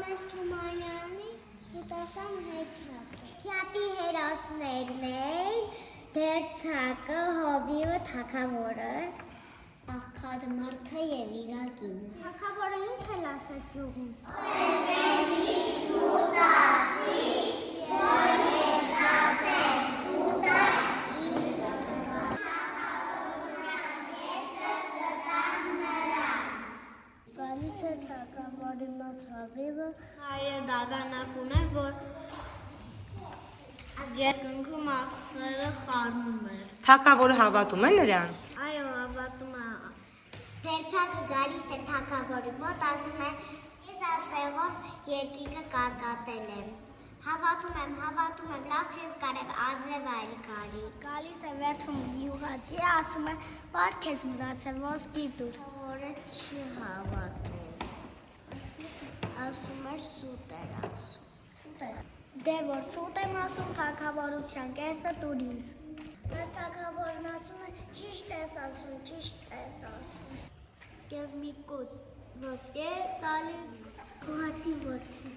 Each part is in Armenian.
Աղնես Թումանյանի Սուտասան հեքիաթը։ Հեքիաթի հերոսներն էին Դերձակը, Հովիվը, Թագավորը, Աղքատմարդը եւ իր կինը։ Թագավորը ինչ էլ ասեց գյուղում։ Որպեսզի սուտ ասի, որ ես ասեմ սուտը իմ կտամ։ Գալիս է թագավորի մոտ Հովիվը, հայը դագանակում էր, որ երկնքում աստղերը խառնում էր։ Թագավորը հավատում է նրան։ Այո, հավատում է։ Դերձակը գալիս է թագավորի մոտ, ասում է, ես ասեղով երկինքը կարկատել եմ։ Հավատում եմ, լավ չես կարև ազրև այլ կարի։ Գալիս է վերջում յուղացի, ասում է, պար քեզ մնացել ոսկի տուր։ Որը չի հավատում։ Ասում էր սուտ էր ասում։ Դե որ սուտ եմ ասում, թագավորության կեսը տուր ինձ։ Բայց թագավորն ասում է, ճիշտ ես ասում։ Եվ մի կոտ ոսկե տալի, կողացին ոսկի,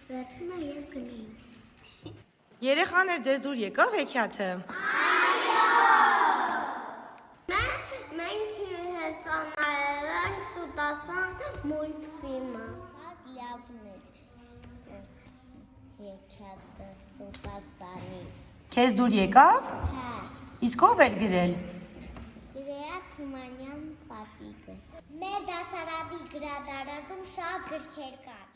վերցում է և գնում է։ Երեխաներ, ձեզ դուր եկավ հեքիաթը։ Այո։ Մենք հեսանայել ենք Սուտասան մուլտֆիլմը։ Լավն էր հեքիաթը Սուտասանի։ Քեզ դուր եկավ։ Հա։ Իսկ ով էր գրել։ Գրեա Թումանյան պապիկը։ Մեր դասարանի գրադարանում շատ գրքեր կան։